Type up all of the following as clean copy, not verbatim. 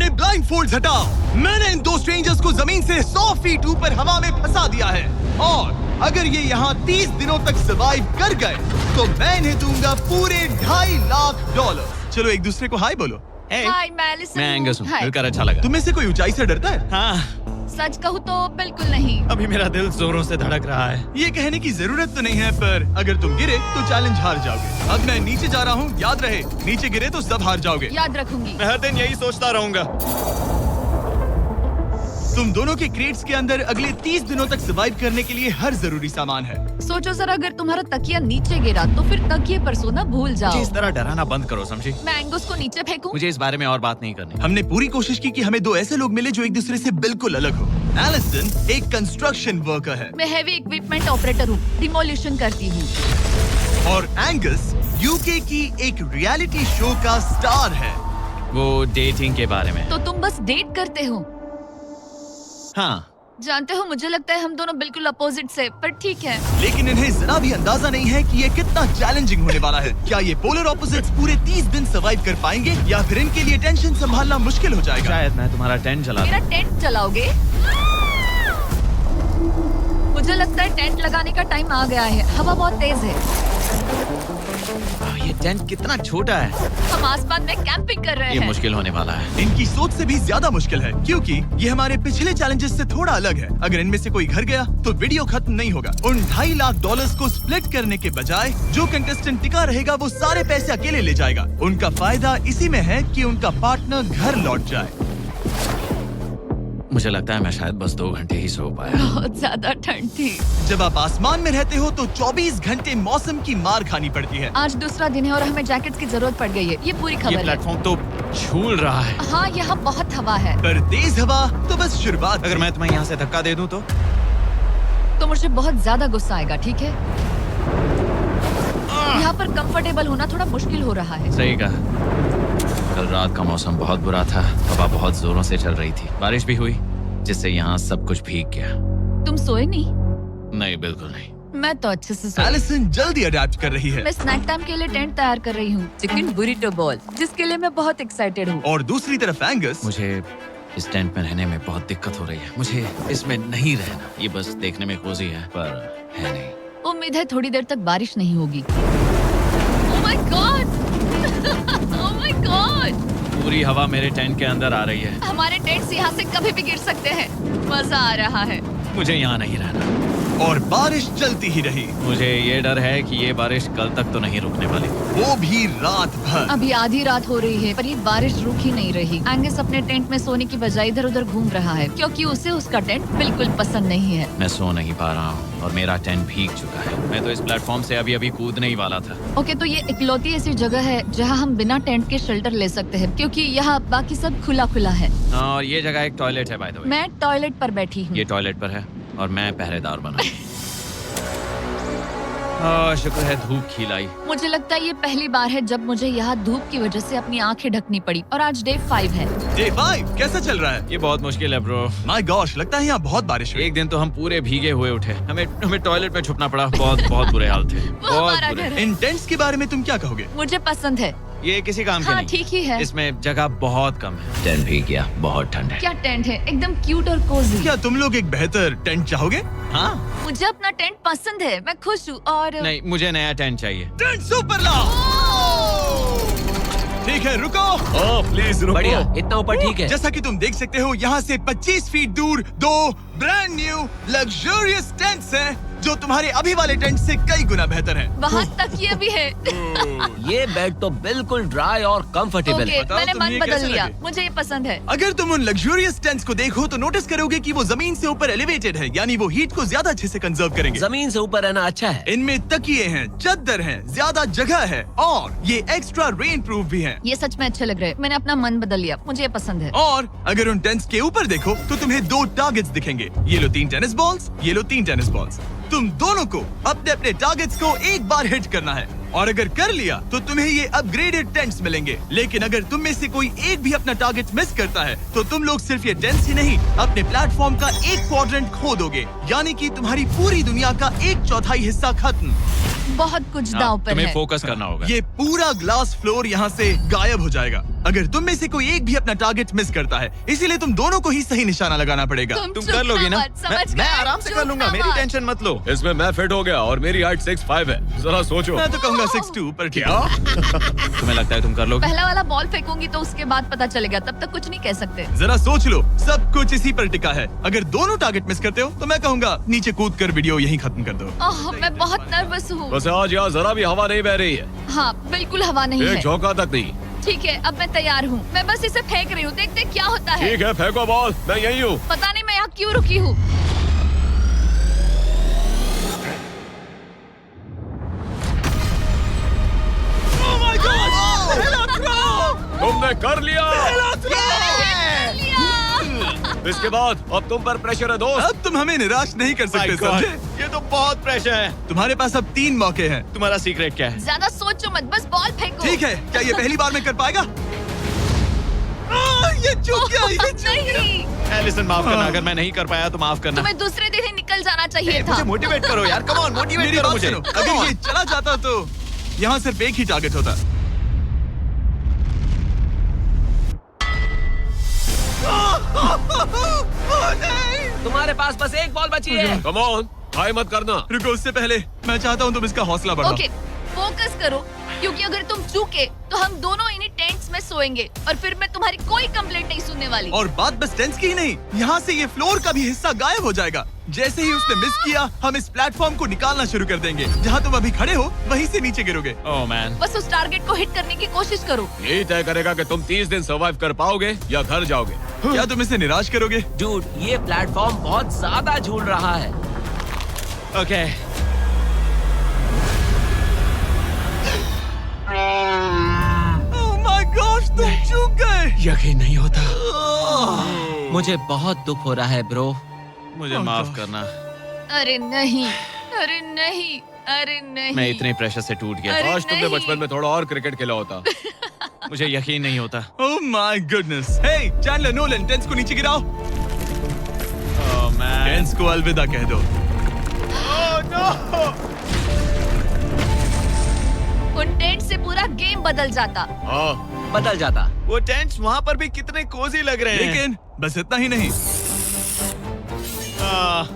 अपने ब्लाइंडफोल्ड्स हटाओ। मैंने इन दो स्ट्रेंजर्स को जमीन से 100 फीट ऊपर हवा में फंसा दिया है और अगर ये यहाँ 30 दिनों तक सर्वाइव कर गए तो मैं इन्हें दूंगा पूरे $2.5 लाख। चलो एक दूसरे को हाय बोलो। हाय, मैं एलिसन मैं एंगस हूँ, हाय। मिलकर अच्छा लगा। तुम में से कोई ऊंचाई से डरता है? हाँ, सच कहूँ तो बिल्कुल नहीं। अभी मेरा दिल जोरों से धड़क रहा है। ये कहने की जरूरत तो नहीं है, पर अगर तुम गिरे तो चैलेंज हार जाओगे। अब मैं नीचे जा रहा हूँ, याद रहे नीचे गिरे तो सब हार जाओगे। याद रखूंगी। मैं हर दिन यही सोचता रहूंगा। तुम दोनों के क्रेट्स के अंदर अगले 30 दिनों तक सर्वाइव करने के लिए हर जरूरी सामान है। सोचो सर, अगर तुम्हारा तकिया नीचे गिरा तो फिर तकिए पर सोना भूल जाओ। मुझे इस तरह डराना बंद करो, समझी? मैं एंगस को नीचे फेंकूं? मुझे इस बारे में और बात नहीं करनी। हमने पूरी कोशिश की कि हमें दो ऐसे लोग मिले जो एक दूसरे से बिल्कुल अलग हो। एलिसन एक कंस्ट्रक्शन वर्कर है मैं हेवी इक्विपमेंट ऑपरेटर हूँ, डिमोलिशन करती हूँ। और एंगस यूके की एक रियलिटी शो का स्टार है। वो डेटिंग के बारे में। तो तुम बस डेट करते हो? हाँ, जानते हो, मुझे लगता है हम दोनों बिल्कुल अपोजिट से, पर ठीक है। लेकिन इन्हें जरा भी अंदाजा नहीं है कि ये कितना चैलेंजिंग होने वाला है। क्या ये पोलर ऑपोजिट्स पूरे 30 दिन सर्वाइव कर पाएंगे या फिर इनके लिए टेंशन संभालना मुश्किल हो जाएगा? शायद मैं तुम्हारा टेंट चला मेरा टेंट चलाओगे? मुझे लगता है टेंट लगाने का टाइम आ गया है। हवा बहुत तेज है। ये टेंट कितना छोटा है। हम आसमान में कैंपिंग कर रहे ये हैं। मुश्किल होने वाला है। इनकी सोच से भी ज्यादा मुश्किल है, क्योंकि ये हमारे पिछले चैलेंजेस से थोड़ा अलग है। अगर इनमें से कोई घर गया तो वीडियो खत्म नहीं होगा। उन $2.5 लाख को स्प्लिट करने के बजाय जो कंटेस्टेंट टिका रहेगा वो सारे पैसे अकेले ले जाएगा। उनका फायदा इसी में है कि उनका पार्टनर घर लौट जाए। मुझे लगता है मैं शायद बस 2 घंटे ही सो पाया। बहुत ज्यादा ठंड थी। जब आप आसमान में रहते हो तो 24 घंटे मौसम की मार खानी पड़ती है। आज दूसरा दिन है और हमें जैकेट्स की जरूरत पड़ गई है। ये पूरी ये खबर है। प्लेटफॉर्म तो झूल रहा है। हाँ, यहाँ बहुत हवा है। पर तेज हवा तो बस शुरुआत। अगर मैं तुम्हें यहाँ से धक्का दे दूं तो मुझे बहुत ज्यादा गुस्सा आएगा, ठीक है? यहाँ पर कंफर्टेबल होना थोड़ा मुश्किल हो रहा है। सही कहा। कल रात का मौसम बहुत बुरा था। हवा बहुत जोरों से चल रही थी। बारिश भी हुई, जिससे यहाँ सब कुछ भीग गया। तुम सोए नहीं? नहीं, बिल्कुल नहीं। मैं तो अच्छे से सोई। एलिसन जल्दी अडेप्ट कर रही है मैं स्नैक टाइम के लिए टेंट तैयार कर रही हूँ, चिकन बुरिटो बॉल, जिसके लिए मैं बहुत एक्साइटेड हूँ। और दूसरी तरफ एंगस मुझे इस टेंट में रहने में बहुत दिक्कत हो रही है। मुझे इसमें नहीं रहना। ये बस देखने में कोजी है, पर है नहीं। उम्मीद है थोड़ी देर तक बारिश नहीं होगी। Oh my God! Oh my God! पूरी हवा मेरे टेंट के अंदर आ रही है। हमारे टेंट्स यहाँ से कभी भी गिर सकते हैं। मजा आ रहा है। मुझे यहाँ नहीं रहना। और बारिश चलती ही रही, मुझे ये डर है कि ये बारिश कल तक तो नहीं रुकने वाली। वो भी रात भर। अभी आधी रात हो रही है पर ये बारिश रुक ही नहीं रही। एंगस अपने टेंट में सोने की बजाय इधर उधर घूम रहा है, क्योंकि उसे उसका टेंट बिल्कुल पसंद नहीं है। मैं सो नहीं पा रहा हूँ और मेरा टेंट भीग चुका है। मैं तो इस प्लेटफॉर्म से अभी कूदने ही वाला था। ओके, तो ये इकलौती ऐसी जगह है जहाँ हम बिना टेंट के शेल्टर ले सकते हैं, क्योंकि यहाँ बाकी सब खुला खुला है। और ये जगह एक टॉयलेट है, बाय द वे। मैं टॉयलेट पर बैठी हूँ। ये टॉयलेट पर है और मैं पहरेदार बना। शुक्र है धूप खिलाई। मुझे लगता है ये पहली बार है जब मुझे यहाँ धूप की वजह से अपनी आंखें ढकनी पड़ी। और आज डे 5 है। डे 5 कैसा चल रहा है? ये बहुत मुश्किल है ब्रो। माय गॉश, लगता है यहाँ बहुत बारिश हुई। एक दिन तो हम पूरे भीगे हुए उठे। हमें टॉयलेट में छुपना पड़ा। बहुत बुरे हाल थे। वो हमारा घर है। इन टेंट्स के बारे में तुम क्या कहोगे? मुझे पसंद है। ये किसी काम का हाँ, नहीं। ठीक ही है। इसमें जगह बहुत कम है। टेंट भीग गया, बहुत ठंड है। क्या टेंट है, एकदम क्यूट और कोजी। क्या तुम लोग एक बेहतर टेंट चाहोगे? हाँ? मुझे अपना टेंट पसंद है, मैं खुश हूँ। और नहीं, मुझे नया टेंट चाहिए। टेंट सुपर लाओ। ठीक है, रुको। प्लीज रुको। बढ़िया, इतना ऊपर ठीक है। जैसा कि तुम देख सकते हो, यहाँ से 25 फीट दूर 2 ब्रांड न्यू लग्जरियस टेंट्स हैं, जो तुम्हारे अभी वाले टेंट से कई गुना बेहतर हैं। वहाँ तकिए भी है। ये बेड तो बिल्कुल ड्राई और कंफर्टेबल ओके, है। बताओ मैंने तुम्हें मन ये बदल कैसे लिया। लगे? मुझे ये पसंद है। अगर तुम उन लग्जरियस टेंट्स को देखो तो नोटिस करोगे कि वो जमीन से ऊपर एलिवेटेड है, यानी वो हीट को ज्यादा अच्छे से कंजर्व करेंगे। जमीन से ऊपर रहना अच्छा है। इनमें तकिए हैं, चद्दर हैं, ज्यादा जगह है और ये एक्स्ट्रा रेन प्रूफ भी हैं। ये सच में अच्छे लग रहे हैं। मैंने अपना मन बदल लिया, मुझे ये पसंद है। और अगर उन टेंट्स के ऊपर देखो तो तुम्हें 2 टारगेट्स दिखेंगे। ये लो 3 टेनिस बॉल्स, ये लो 3 टेनिस बॉल्स। तुम दोनों को अपने अपने टारगेट्स को एक बार हिट करना है और अगर कर लिया तो तुम्हें ये अपग्रेडेड टेंट्स मिलेंगे। लेकिन अगर तुम में से कोई एक भी अपना टारगेट मिस करता है तो तुम लोग सिर्फ ये टेंट्स ही नहीं, अपने प्लेटफॉर्म का एक क्वाड्रेंट खो दोगे, यानी कि तुम्हारी पूरी दुनिया का 1/4 हिस्सा खत्म। बहुत कुछ दांव पर तुम्हें है। फोकस करना होगा। ये पूरा ग्लास फ्लोर यहाँ से गायब हो जाएगा। अगर तुम में से कोई एक भी अपना टारगेट मिस करता है, इसीलिए तुम दोनों को ही सही निशाना लगाना पड़ेगा। तुम कर लोगी ना? मैं आराम से कर लूंगा, मेरी टेंशन मत लो। इसमें मैं फिट हो गया और मेरी हाइट 6'5" है। जरा सोचो। मैं तो कहूँगा 6'2", पर क्या? तुम्हें लगता है तुम कर लोगे? पहला वाला बॉल फेंकूंगी तो उसके बाद पता चलेगा, तब तक कुछ नहीं कह सकते। जरा सोच लो, सब कुछ इसी पर टिका है। अगर दोनों टारगेट मिस करते हो तो मैं कहूँगा नीचे कूद कर वीडियो यहीं खत्म कर दो। ओह, मैं बहुत नर्वस हूँ। बस आज यहाँ जरा भी हवा नहीं बह रही है, हाँ, बिल्कुल हवा नहीं एक है। झोंका तक नहीं। ठीक है, अब मैं तैयार हूँ। मैं बस इसे फेंक रही हूँ, देखते क्या होता है। ठीक है, फेंको बॉल, मैं यही हूँ। पता नहीं मैं यहाँ क्यों रुकी हूँ। तुमने कर लिया। लिया। इसके बाद अब तुम पर प्रेशर है दोस्त। अब तुम हमें निराश नहीं कर सकते, समझे? ये तो बहुत प्रेशर है। तुम्हारे पास अब 3 मौके हैं। तुम्हारा सीक्रेट क्या है? ज्यादा सोचो मत, बस बॉल फेंको। ठीक है, क्या ये पहली बार में कर पाएगा? ये चूक गया, ये चूक गया। नहीं, एलिसन माफ करना, अगर मैं नहीं कर पाया तो माफ करना। तुम्हें दूसरे दिन ही निकल जाना चाहिए था। मुझे मोटिवेट करो यार, कम ऑन, मोटिवेट मेरी करो बात मुझे। सुनो, अगर ये चला जाता तो यहाँ सिर्फ एक ही टारगेट होता। तुम्हारे पास बस एक बॉल बची है। कम ऑन, हाई मत करना। रुको, उससे पहले मैं चाहता हूँ तुम इसका हौसला बढ़ाओ। ओके, फोकस करो, क्योंकि अगर तुम चूके तो हम दोनों इन्हीं टेंट्स में सोएंगे और फिर मैं तुम्हारी कोई कंप्लेंट नहीं सुनने वाली। और बात बस टेंस की ही नहीं, यहाँ से ये फ्लोर का भी हिस्सा गायब हो जाएगा। जैसे ही उसने मिस किया, हम इस प्लेटफॉर्म को निकालना शुरू कर देंगे। जहाँ तुम अभी खड़े हो, वहीं से नीचे गिरोगे। ओह मैन, बस उस टारगेट को हिट करने की कोशिश करो। यही तय करेगा कि तुम 30 दिन सर्वाइव कर पाओगे या घर जाओगे। क्या तुम इसे निराश करोगे? डूड, ये प्लेटफॉर्म बहुत ज्यादा झूल रहा है। ओके। ओह माय गॉश, तुम चूक गए। यकीन नहीं होता। मुझे बहुत दुख हो रहा है ब्रो। मुझे माफ करना, अरे नहीं, अरे नहीं, अरे नहीं। मैं इतने प्रेशर से टूट गया। अरे आज तुमने नहीं। बचपन में थोड़ा और क्रिकेट खेला होता। मुझे यकीन नहीं होता। Oh my goodness. Hey Chandler, Nolan, tents को नीचे गिराओ। ओह मैन, टेंस को अलविदा कह दो। उन टेंट से पूरा गेम बदल जाता। हाँ, बदल जाता। वो टेंट्स वहाँ पर भी कितने कोजी लग रहे हैं। लेकिन बस इतना ही नहीं, आह,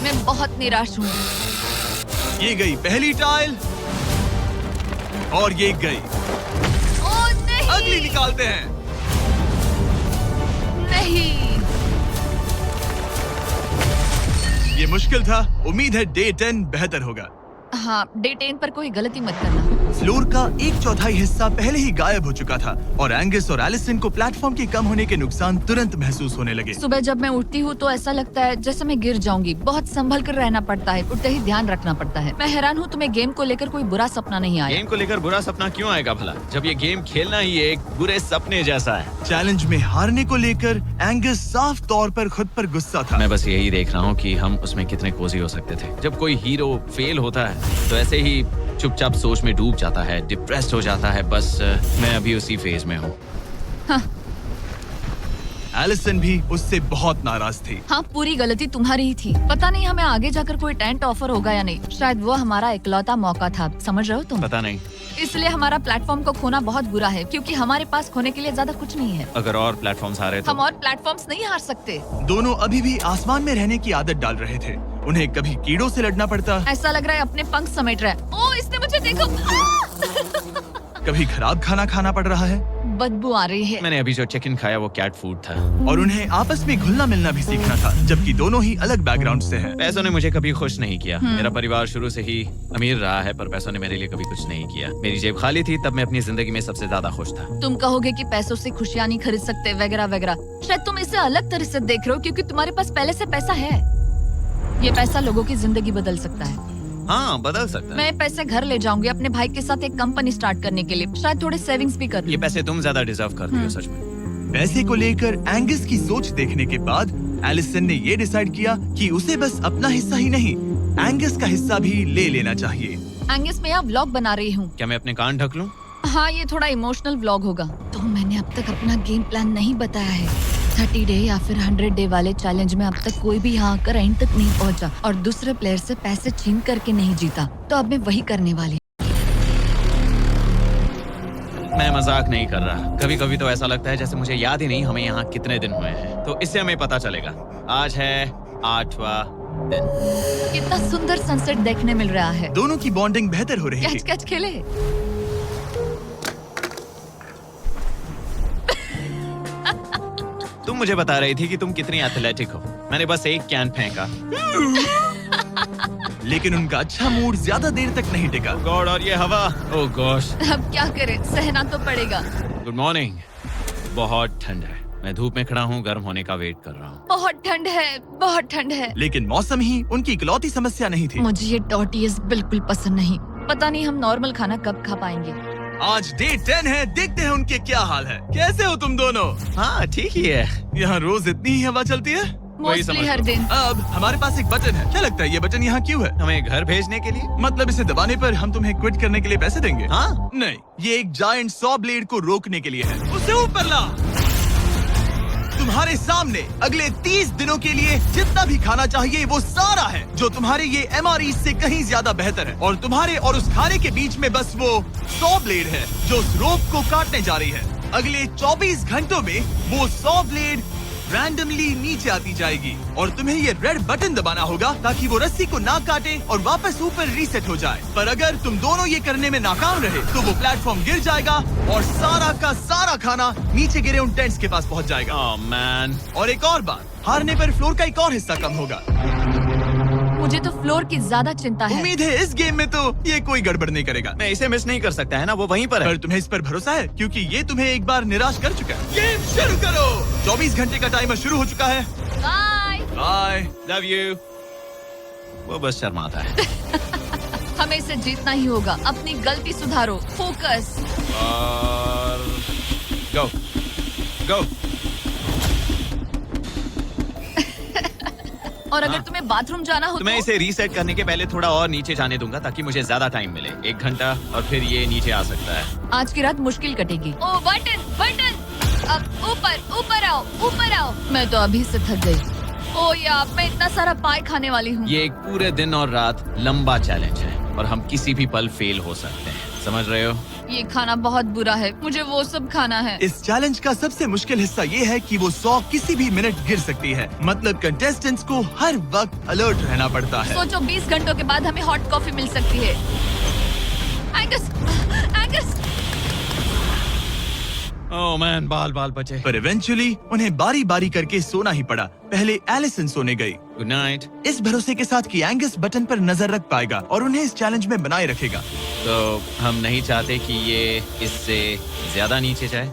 मैं बहुत निराश हूँ। ये गई पहली टाइल और ये गई। ओह नहीं, अगली निकालते हैं। नहीं। ये मुश्किल था, उम्मीद है डे 10 बेहतर होगा। हाँ, डे 10 पर कोई गलती मत करना। फ्लोर का 1/4 हिस्सा पहले ही गायब हो चुका था और एंगस और एलिसन को प्लेटफॉर्म के कम होने के नुकसान तुरंत महसूस होने लगे। सुबह जब मैं उठती हूँ तो ऐसा लगता है जैसे मैं गिर जाऊंगी। बहुत संभल कर रहना पड़ता है, उठते ही ध्यान रखना पड़ता है। मैं हैरान हूँ तुम्हें गेम को लेकर कोई बुरा सपना नहीं आया। गेम को लेकर बुरा सपना क्यों आएगा भला, जब ये गेम खेलना ही एक बुरे सपने जैसा है। चैलेंज में हारने को लेकर एंगस साफ तौर पर खुद पर गुस्सा था। मैं बस यही देख रहा हूँ कि हम उसमें कितने कोजी हो सकते थे। जब कोई हीरो फेल होता है तो ऐसे ही चुपचाप सोच में डूब जाता है, डिप्रेस्ड हो जाता है। बस मैं अभी उसी फेज में हूँ। एलिसन भी उससे बहुत नाराज थी। हाँ, पूरी गलती तुम्हारी ही थी। पता नहीं हमें आगे जाकर कोई टेंट ऑफर होगा या नहीं। शायद वो हमारा इकलौता मौका था, समझ रहे हो तुम? पता नहीं, इसलिए हमारा प्लेटफॉर्म को खोना बहुत बुरा है, क्योंकि हमारे पास खोने के लिए ज्यादा कुछ नहीं है। अगर और प्लेटफॉर्म्स आ रहे हम तो। और प्लेटफॉर्म्स नहीं हार सकते। दोनों अभी भी आसमान में रहने की आदत डाल रहे थे। उन्हें कभी कीड़ों से लड़ना पड़ता, ऐसा लग रहा है अपने पंख समेट रहा है। ओह, इसने मुझे देखो। कभी खराब खाना खाना पड़ रहा है बदबू आ रही है। मैंने अभी जो चिकन खाया वो कैट फूड था। और उन्हें आपस में घुलना मिलना भी सीखना था, जबकि दोनों ही अलग बैकग्राउंड से हैं। पैसों ने मुझे कभी खुश नहीं किया। मेरा परिवार शुरू से ही अमीर रहा है, पर पैसों ने मेरे लिए कभी कुछ नहीं किया। मेरी जेब खाली थी तब मैं अपनी जिंदगी में सबसे ज्यादा खुश था। तुम कहोगे कि पैसों से खुशियां नहीं खरीद सकते वगैरह वगैरह। शायद तुम इसे अलग तरह से देख रहे हो, क्योंकि तुम्हारे पास पहले से पैसा है। ये पैसा लोगों की जिंदगी बदल सकता है। हाँ, बदल सकता है। मैं पैसे घर ले जाऊंगी अपने भाई के साथ एक कंपनी स्टार्ट करने के लिए। शायद थोड़े सेविंग्स भी कर लूं। ये पैसे तुम ज्यादा डिजर्व करती हो सच में। पैसे को लेकर एंगस की सोच देखने के बाद एलिसन ने ये डिसाइड किया कि उसे बस अपना हिस्सा ही नहीं, एंगस का हिस्सा भी ले लेना चाहिए। एंगस, मैं यहाँ व्लॉग बना रही हूँ। क्या मैं अपने कान ढक लूं? हाँ, ये थोड़ा इमोशनल व्लॉग होगा। तो मैंने अब तक अपना गेम प्लान नहीं बताया है। 30 डे या फिर 100 डे वाले चैलेंज में अब तक कोई भी यहाँ आकर एंड तक नहीं पहुँचा और दूसरे प्लेयर से पैसे छीन करके नहीं जीता। तो अब मैं वही करने वाली। मैं मजाक नहीं कर रहा। कभी कभी तो ऐसा लगता है जैसे मुझे याद ही नहीं हमें यहाँ कितने दिन हुए हैं। तो इससे हमें पता चलेगा। आज है 8वां दिन। कितना सुंदर सनसेट देखने मिल रहा है। दोनों की बॉन्डिंग बेहतर हो रही कैच थी। कैच खेले। तुम मुझे बता रही थी कि तुम कितनी एथलेटिक हो। मैंने बस एक कैन फेंका। लेकिन उनका अच्छा मूड ज्यादा देर तक नहीं टिका। गॉड, और ये हवा। ओह गॉश। अब क्या करें, सहना तो पड़ेगा। Good morning. बहुत ठंड है। मैं धूप में खड़ा हूँ, गर्म होने का वेट कर रहा हूँ। बहुत ठंड है, बहुत ठंड है। लेकिन मौसम ही उनकी इकलौती समस्या नहीं थी। मुझे ये टॉर्टियस बिल्कुल पसंद नहीं। पता नहीं हम नॉर्मल खाना कब खा पाएंगे। आज डे 10 है, देखते हैं उनके क्या हाल है। कैसे हो तुम दोनों? हाँ ठीक ही है। यहाँ रोज इतनी ही हवा चलती है। वही समझ मोस्टली हर लो। दिन। अब हमारे पास एक बटन है। क्या लगता है ये बटन यहाँ क्यों है? हमें घर भेजने के लिए? मतलब इसे दबाने पर हम तुम्हें क्विट करने के लिए पैसे देंगे? हाँ। नहीं, ये एक जायंट सॉ ब्लेड को रोकने के लिए है। उसे ऊपर ला। तुम्हारे सामने अगले 30 दिनों के लिए जितना भी खाना चाहिए वो सारा है, जो तुम्हारे ये MRE से कहीं ज्यादा बेहतर है। और तुम्हारे और उस खाने के बीच में बस वो सॉ ब्लेड है जो उस रोप को काटने जा रही है। अगले 24 घंटों में वो सॉ ब्लेड रैंडमली नीचे आती जाएगी और तुम्हें ये रेड बटन दबाना होगा ताकि वो रस्सी को ना काटे और वापस ऊपर रीसेट हो जाए। पर अगर तुम दोनों ये करने में नाकाम रहे तो वो प्लेटफॉर्म गिर जाएगा और सारा का सारा खाना नीचे गिरे उन टेंट्स के पास पहुंच जाएगा। Oh man. और एक और बात, हारने पर फ्लोर का एक और हिस्सा कम होगा। मुझे तो फ्लोर की ज्यादा चिंता है। उम्मीद है इस गेम में तो ये कोई गड़बड़ नहीं करेगा। मैं इसे मिस नहीं कर सकता है ना, वो वहीं पर है। पर तुम्हें इस पर भरोसा है क्योंकि ये तुम्हें एक बार निराश कर चुका है। गेम शुरू करो। 24 घंटे का टाइमर शुरू हो चुका है। बाय। बाय। Love you. वो बस शर्माता है। हमें इसे जीतना ही होगा। अपनी गलती सुधारो। फोकस। और गो गो। और अगर तुम्हें बाथरूम जाना हो तो मैं इसे रीसेट करने के पहले थोड़ा और नीचे जाने दूंगा ताकि मुझे ज्यादा टाइम मिले। 1 घंटा और फिर ये नीचे आ सकता है। आज की रात मुश्किल कटेगी। ओ बटन बटन। अब ऊपर ऊपर आओ, ऊपर आओ। मैं तो अभी से थक गई। ओ यार, मैं इतना सारा पाई खाने वाली हूँ। ये एक पूरे दिन और रात लंबा चैलेंज है और हम किसी भी पल फेल हो सकते हैं। समझ रहे हो? ये खाना बहुत बुरा है। मुझे वो सब खाना है। इस चैलेंज का सबसे मुश्किल हिस्सा ये है कि वो 100 किसी भी मिनट गिर सकती है। मतलब कंटेस्टेंट्स को हर वक्त अलर्ट रहना पड़ता है। सोचो 20 घंटों के बाद हमें हॉट कॉफी मिल सकती है। Angus, Angus. ओह मैन, बाल बाल बचे। पर इवेंचुअली उन्हें बारी बारी करके सोना ही पड़ा। पहले एलिसन सोने गई, गुड नाइट। इस भरोसे के साथ कि एंगस बटन पर नजर रख पाएगा और उन्हें इस चैलेंज में बनाए रखेगा। तो हम नहीं चाहते कि ये इससे ज्यादा नीचे जाए।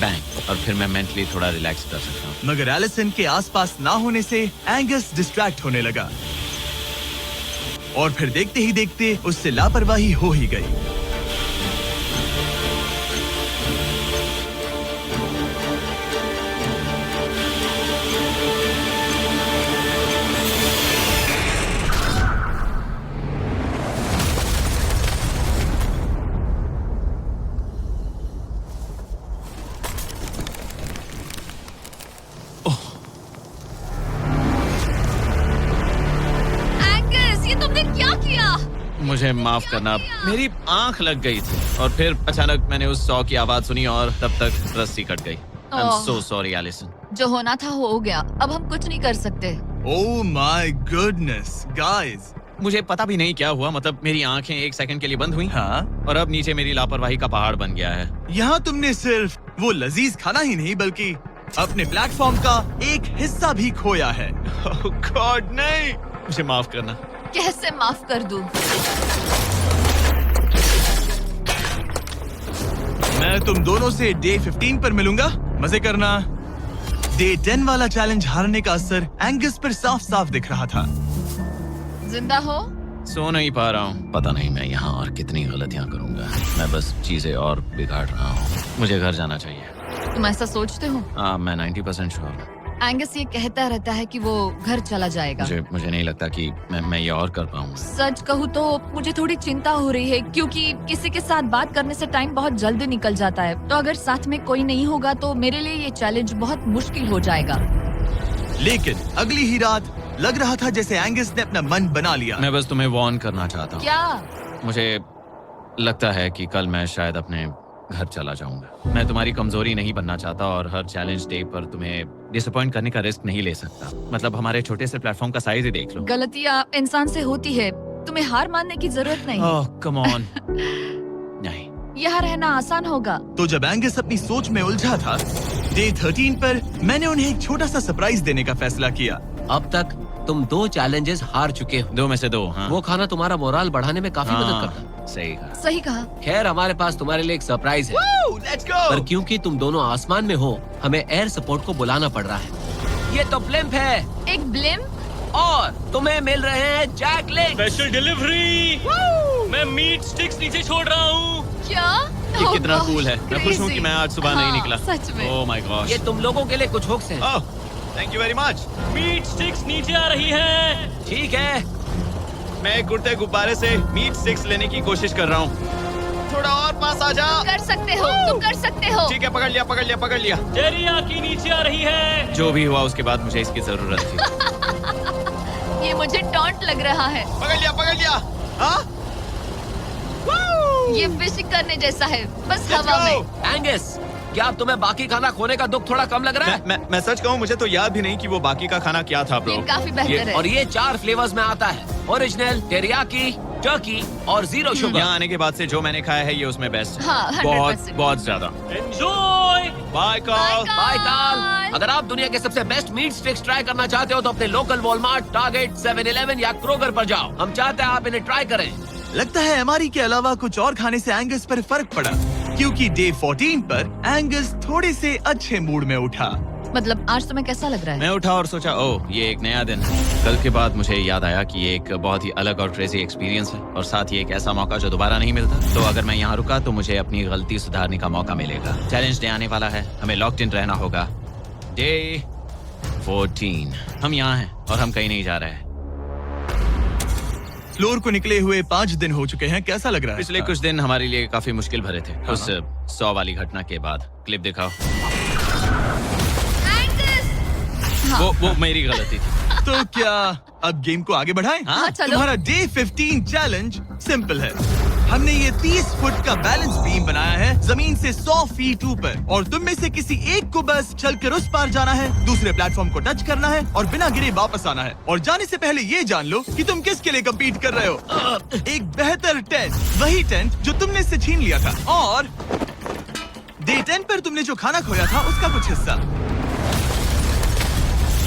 बैंग। और फिर मैं मेंटली थोड़ा रिलैक्स कर सकता हूँ। मगर एलिसन के आसपास ना होने से एंगस डिस्ट्रैक्ट होने लगा और फिर देखते ही देखते उससे लापरवाही हो ही गई। मुझे माफ करना, मेरी आंख लग गई थी और फिर अचानक मैंने उस सॉ की आवाज सुनी और तब तक रस्सी कट गई। I am so sorry Allison. जो होना था हो गया। अब हम कुछ नहीं कर सकते। ओह माय गुडनेस गाइस, मुझे पता भी नहीं क्या हुआ। मतलब मेरी आंखें 1 सेकंड के लिए बंद हुई। हाँ, और अब नीचे मेरी लापरवाही का पहाड़ बन गया है। यहाँ तुमने सिर्फ वो लजीज खाना ही नहीं बल्कि अपने प्लेटफॉर्म का एक हिस्सा भी खोया है। ओह गॉड, नहीं। मुझे माफ करना। कैसे माफ कर दूं? मैं तुम दोनों से डे 15 पर मिलूंगा। मजे करना। डे 10 वाला चैलेंज हारने का असर एंगस पर साफ साफ दिख रहा था। जिंदा हो? सो नहीं पा रहा हूँ। पता नहीं मैं यहाँ और कितनी गलतियाँ करूँगा। मैं बस चीजें और बिगाड़ रहा हूँ। मुझे घर जाना चाहिए। तुम ऐसा सोचते हो? हाँ, मैं 90% श्योर हूँ। एंगस ये कहता रहता है कि वो घर चला जाएगा। मुझे नहीं लगता कि मैं ये और कर पाऊंगा। सच कहूँ तो मुझे थोड़ी चिंता हो रही है क्योंकि किसी के साथ बात करने से टाइम बहुत जल्दी निकल जाता है। तो अगर साथ में कोई नहीं होगा तो मेरे लिए ये चैलेंज बहुत मुश्किल हो जाएगा। लेकिन अगली ही रात लग रहा था जैसे एंगस ने अपना मन बना लिया। मैं बस तुम्हें वार्न करना चाहता हूँ। क्या? मुझे लगता है कि कल मैं शायद अपने घर चला जाऊंगा। मैं तुम्हारी कमजोरी नहीं बनना चाहता और हर चैलेंज डे पर तुम्हें डिसअपॉइंट करने का रिस्क नहीं ले सकता। मतलब हमारे छोटे से प्लेटफॉर्म का साइज ही देख लो। गलतियाँ इंसान से होती है, तुम्हें हार मानने की जरूरत नहीं। ओह कम ऑन। नहीं, यहाँ रहना आसान होगा। तो जब एंगस अपनी सोच में उलझा था, डे 13 पर मैंने उन्हें एक छोटा सा सरप्राइज देने का फैसला किया। अब तक तुम 2 चैलेंजेस हार चुके हो। 2 में से 2। हाँ, वो खाना तुम्हारा मोराल बढ़ाने में काफी मदद हाँ, करता है। सही कहा। सही कहा। खैर, हमारे पास तुम्हारे लिए एक सरप्राइज है। लेट्स पर गो। क्योंकि तुम दोनों आसमान में हो, हमें एयर सपोर्ट को बुलाना पड़ रहा है। ये तो ब्लिम्प है एक ब्लिम। और तुम्हें मिल रहे हैं जैक लिंक। Special delivery. मैं मीट स्टिक्स नीचे छोड़ रहा हूँ। क्या? ये Oh कितना gosh, कूल है। मैं खुश हूँ कि crazy। मैं आज सुबह नहीं हाँ, निकला। सच में। Oh my gosh. ये तुम लोगों के लिए कुछ हुक्स हैं। Oh, thank you very much. Meat sticks नीचे आ रही है। ठीक है, मैं एक उड़ते गुब्बारे से मीट स्टिक्स लेने की कोशिश कर रहा हूँ। थोड़ा और पास आ जा। कर सकते हो, तुम कर सकते हो। ठीक है, पकड़ लिया, पकड़ लिया, पकड़ लिया। टेरियाकी नीचे आ रही है। जो भी हुआ उसके बाद मुझे इसकी जरूरत थी। ये मुझे टॉन्ट लग रहा है। पकड़ लिया, पकड़ लिया। हाँ? ये फिशिंग करने जैसा है, बस हवा में। एंगस, क्या अब तुम्हें बाकी खाना खोने का दुख थोड़ा कम लग रहा है? मैं सच कहूँ, मुझे तो याद भी नहीं कि वो बाकी का खाना क्या था ब्रो। ये काफी बेहतर है। और ये 4 फ्लेवर्स में आता है, ओरिजिनल, टेरियाकी, टर्की और 0 शुगर। यहाँ आने के बाद से जो मैंने खाया है ये उसमें बेस्ट है। हाँ, 100%। बहुत बहुत ज्यादा। एंजॉय। Bye call. बाय काल। अगर आप दुनिया के सबसे बेस्ट मीट स्टिक्स ट्राई करना चाहते हो तो अपने लोकल वॉलमार्ट, टारगेट, 7-Eleven या क्रोगर पर जाओ। हम चाहते हैं आप इन्हें ट्राई करें। लगता है एमआरई के अलावा कुछ और खाने से एंगस पर फर्क पड़ा, क्योंकि डे 14 पर एंगस थोड़े से अच्छे मूड में उठा। मतलब आज तुम्हें कैसा लग रहा है? मैं उठा और सोचा, ओह ये एक नया दिन है। कल के बाद मुझे याद आया कि ये एक बहुत ही अलग और क्रेजी एक्सपीरियंस है और साथ ही एक ऐसा मौका जो दोबारा नहीं मिलता। तो अगर मैं यहाँ रुका तो मुझे अपनी गलती सुधारने का मौका मिलेगा। चैलेंज डे आने वाला है, हमें लॉक्ड इन रहना होगा। डे 14 हम यहाँ हैं और हम कहीं नहीं जा रहे हैं। फ्लोर को निकले हुए 5 दिन हो चुके हैं, कैसा लग रहा है? पिछले कुछ दिन हमारे लिए काफी मुश्किल भरे थे। उस 100 वाली घटना के बाद। क्लिप दिखाओ। वो मेरी गलती थी। तो क्या अब गेम को आगे बढ़ाएं? हाँ, चलो। तुम्हारा डे 15 चैलेंज सिंपल है। हमने ये 30 फुट का बैलेंस बीम बनाया है जमीन से 100 फीट ऊपर, और तुम में से किसी एक को बस चलकर उस पार जाना है, दूसरे प्लेटफॉर्म को टच करना है और बिना गिरे वापस आना है। और जाने से पहले ये जान लो कि तुम किसके लिए कम्पीट कर रहे हो। एक बेहतर टेंट, वही टेंट जो तुमने इससे छीन लिया था, और डे 10 पर तुमने जो खाना खोया था उसका कुछ हिस्सा।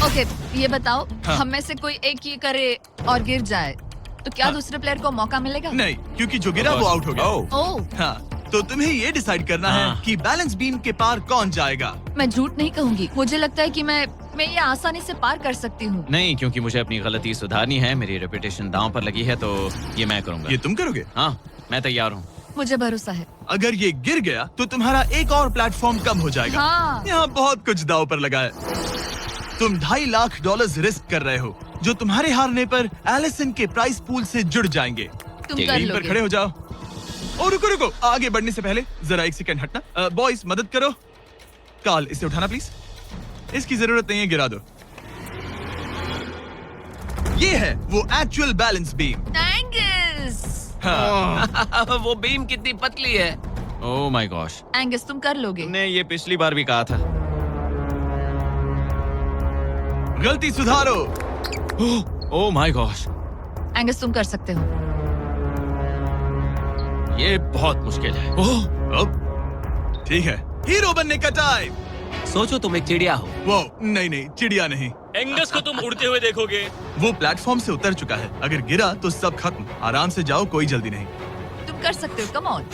ओके, ये बताओ, हाँ। हम में से कोई एक ये करे और गिर जाए तो क्या दूसरे प्लेयर को मौका मिलेगा? नहीं, क्योंकि जो गिरा वो आउट हो गया। ओह। ओह, हाँ, तो तुम्हें ये डिसाइड करना है हाँ। कि बैलेंस बीम के पार कौन जाएगा। मैं झूठ नहीं कहूंगी, मुझे लगता है कि मैं ये आसानी से पार कर सकती हूँ। नहीं, क्योंकि मुझे अपनी गलती सुधारनी है। मेरी रेपुटेशन दांव पर लगी है, तो ये मैं करूंगा। ये तुम करोगे? हाँ, मैं तैयार हूँ। मुझे भरोसा है। अगर ये गिर गया तो तुम्हारा एक और प्लेटफॉर्म कम हो जाएगा। हाँ। यहाँ बहुत कुछ दाव पर लगा है। तुम $2.5 लाख रिस्क कर रहे हो, जो तुम्हारे हारने पर एलिसन के प्राइस पूल से जुड़ जाएंगे। तुम ठीक कर है, टीम पर लोगे। खड़े हो जाओ। और रुको, आगे बढ़ने से पहले जरा 1 सेकंड हटना। बॉयज मदद करो। कार्ल, इसे उठाना प्लीज। इसकी जरूरत नहीं है, गिरा दो। ये है वो एक्चुअल बैलेंस बीम। एंगस, हाँ। वो बीम कितनी पतली है। ओह माय गॉश। एंगस तुम कर लोगे। तुमने ये पिछली बार भी कहा था। गलती सुधारो। ओह माय गॉश, एंगस तुम कर सकते हो। ये बहुत मुश्किल है। अब ठीक है, हीरो बनने का टाइम। सोचो तुम एक चिड़िया हो। वो नहीं, चिड़िया नहीं। एंगस को तुम उड़ते हुए देखोगे। वो प्लेटफॉर्म से उतर चुका है। अगर गिरा तो सब खत्म। आराम से जाओ, कोई जल्दी नहीं। तुम कर सकते हो, come on.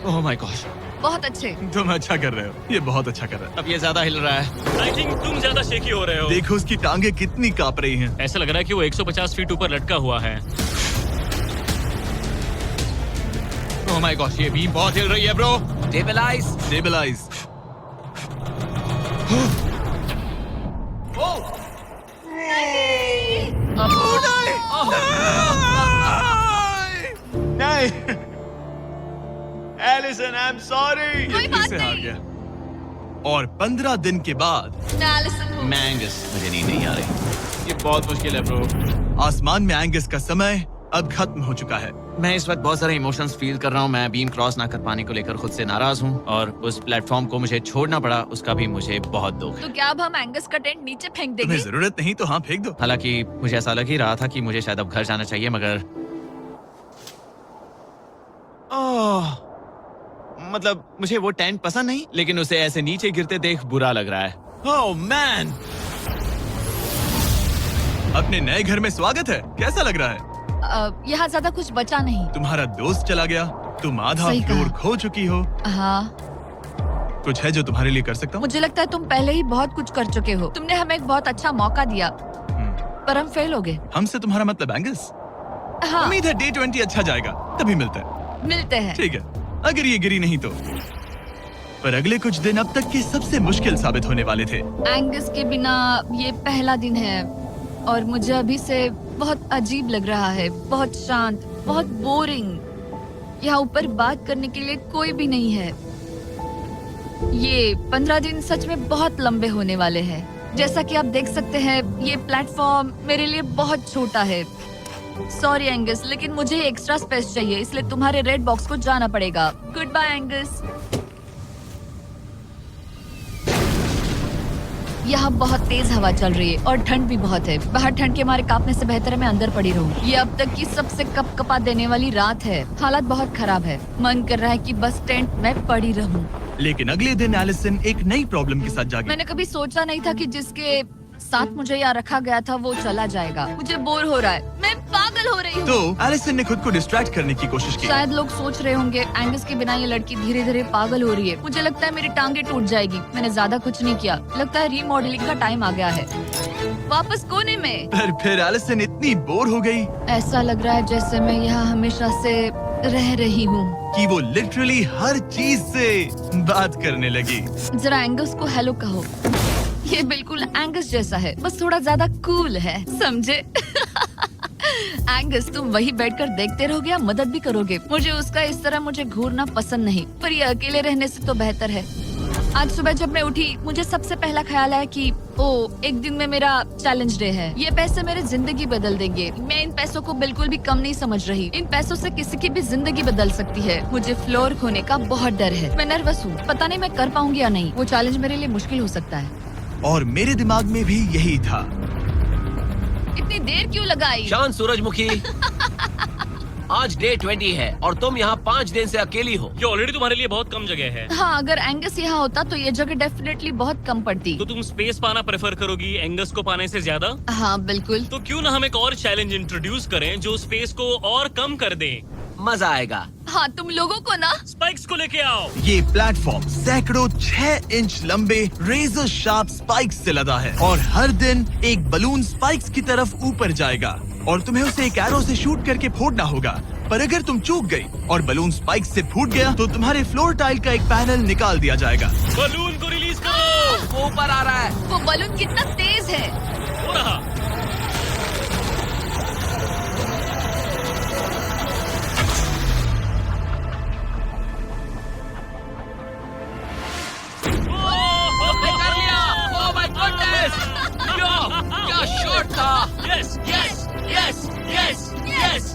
Oh my gosh, बहुत अच्छे। तुम अच्छा कर रहे हो, ये बहुत अच्छा कर रहा है। अब ये ज्यादा हिल रहा है। आई थिंक तुम ज्यादा शेकी हो रहे हो। देखो उसकी टांगे कितनी कांप रही हैं। ऐसा लग रहा है कि वो 150 फीट ऊपर लटका हुआ है। ओह माय गॉश, ये बीम बहुत हिल रही है ब्रो। स्टेबलाइज। स्टेबलाइज। नहीं, एलिसन, आई एम सॉरी। कोई बात नहीं। गया। और 15 दिन के बाद मैं एलिसन हूँ। मैं एंगस, मुझे नींद नहीं आ रही। ये बहुत मुश्किल है ब्रो। आसमान में एंगस का समय अब खत्म हो चुका है। मैं इस वक्त बहुत सारे इमोशंस फील कर रहा हूँ। मैं बीम क्रॉस ना कर पाने को लेकर खुद से नाराज हूँ और उस प्लेटफॉर्म को मुझे छोड़ना पड़ा, उसका भी मुझे बहुत दुख है। तो क्या अब हम एंगस का टेंट नीचे फेंक तुम्हें देंगे? जरूरत नहीं तो हाँ फेंक दो। हालांकि मुझे ऐसा लग ही रहा था कि मुझे शायद अब घर जाना चाहिए, मगर मतलब मुझे वो टेंट पसंद नहीं, लेकिन उसे ऐसे नीचे गिरते देख बुरा लग रहा है। Oh man! अपने नए घर में स्वागत है, कैसा लग रहा है? यहाँ ज्यादा कुछ बचा नहीं। तुम्हारा दोस्त चला गया, तुम आधा सही फ्लोर कहा। खो चुकी हो। हाँ, कुछ है जो तुम्हारे लिए कर सकता हूँ? मुझे लगता है तुम पहले ही बहुत कुछ कर चुके हो। तुमने हमें एक बहुत अच्छा मौका दिया, पर हम फेल हो गए। हमसे तुम्हारा मतलब एंगस? हाँ, उम्मीद है डे 20 अच्छा जाएगा, तभी मिलते हैं। मिलते हैं। ठीक है, अगर ये गिरी नहीं तो। पर अगले कुछ दिन अब तक के सबसे मुश्किल साबित होने वाले थे। एंगस के बिना ये पहला दिन है और मुझे अभी से बहुत अजीब लग रहा है, बहुत शांत, बहुत बोरिंग। यहाँ ऊपर बात करने के लिए कोई भी नहीं है। ये 15 दिन सच में बहुत लंबे होने वाले हैं। जैसा कि आप देख सकते हैं, ये प्लेटफॉर्म मेरे लिए बहुत छोटा है। सॉरी एंगस, लेकिन मुझे एक्स्ट्रा स्पेस चाहिए, इसलिए तुम्हारे रेड बॉक्स को जाना पड़ेगा। Good bye Angus. यहाँ बहुत तेज हवा चल रही है और ठंड भी बहुत है। बाहर ठंड के मारे कांपने से बेहतर है मैं अंदर पड़ी रहूं। ये अब तक की सबसे कपकपा देने वाली रात है। हालात बहुत खराब है। मन कर रहा है कि बस टेंट में पड़ी रहूं। लेकिन अगले दिन एलिसन एक नई प्रॉब्लम के साथ जागी। मैंने कभी सोचा नहीं था कि जिसके साथ मुझे यहाँ रखा गया था वो चला जाएगा। मुझे बोर हो रहा है, मैं पागल हो रही हूँ। तो एलिसन ने खुद को डिस्ट्रैक्ट करने की कोशिश की। शायद लोग सोच रहे होंगे एंगस के बिना ये लड़की धीरे धीरे पागल हो रही है। मुझे लगता है मेरी टांगे टूट जाएगी। मैंने ज्यादा कुछ नहीं किया, लगता है रीमॉडलिंग का टाइम आ गया है। वापस कोने में। पर फिर एलिसन इतनी बोर हो गई ऐसा लग रहा है जैसे मैं यहाँ हमेशा से रह रही हूँ। कि वो लिटरली हर चीज से बात करने लगी। जरा एंगस को हेलो कहो। ये बिल्कुल एंगस जैसा है, बस थोड़ा ज्यादा कूल है, समझे? एंगस, तुम वही बैठकर देखते रहोगे या मदद भी करोगे? मुझे उसका इस तरह मुझे घूरना पसंद नहीं, पर ये अकेले रहने से तो बेहतर है। आज सुबह जब मैं उठी, मुझे सबसे पहला ख्याल आया कि एक दिन में मेरा चैलेंज डे है। ये पैसे मेरी जिंदगी बदल देंगे। मैं इन पैसों को बिल्कुल भी कम नहीं समझ रही। इन पैसों से किसी की भी जिंदगी बदल सकती है। मुझे फ्लोर खोने का बहुत डर है। मैं नर्वस हूँ, पता नहीं मैं कर पाऊंगी या नहीं। वो चैलेंज मेरे लिए मुश्किल हो सकता है। और मेरे दिमाग में भी यही था। इतनी देर क्यों लगाई? शांत सूरजमुखी। आज डे 20 है और तुम यहाँ 5 दिन से अकेली हो। ये ऑलरेडी तुम्हारे लिए बहुत कम जगह है। हाँ, अगर एंगस यहाँ होता तो ये जगह डेफिनेटली बहुत कम पड़ती। तो तुम स्पेस पाना प्रेफर करोगी एंगस को पाने से ज्यादा? हाँ बिल्कुल। तो क्यों ना हम एक और चैलेंज इंट्रोड्यूस करें जो स्पेस को और कम कर दे। मजा आएगा। हाँ, तुम लोगों को ना स्पाइक्स को लेके आओ। ये प्लेटफॉर्म सैकड़ों 6 इंच लंबे रेजर शार्प स्पाइक्स से लदा है और हर दिन एक बलून स्पाइक्स की तरफ ऊपर जाएगा और तुम्हें उसे एक एरो से शूट करके फोड़ना होगा। पर अगर तुम चूक गई और बलून स्पाइक्स से फूट गया तो तुम्हारे फ्लोर टाइल का एक पैनल निकाल दिया जाएगा। बलून को रिलीज करो। वो ऊपर आ रहा है। वो बलून कितना तेज है। हो रहा। कर लिया। Oh my goodness. क्या शॉट था। Yes yes yes yes yes.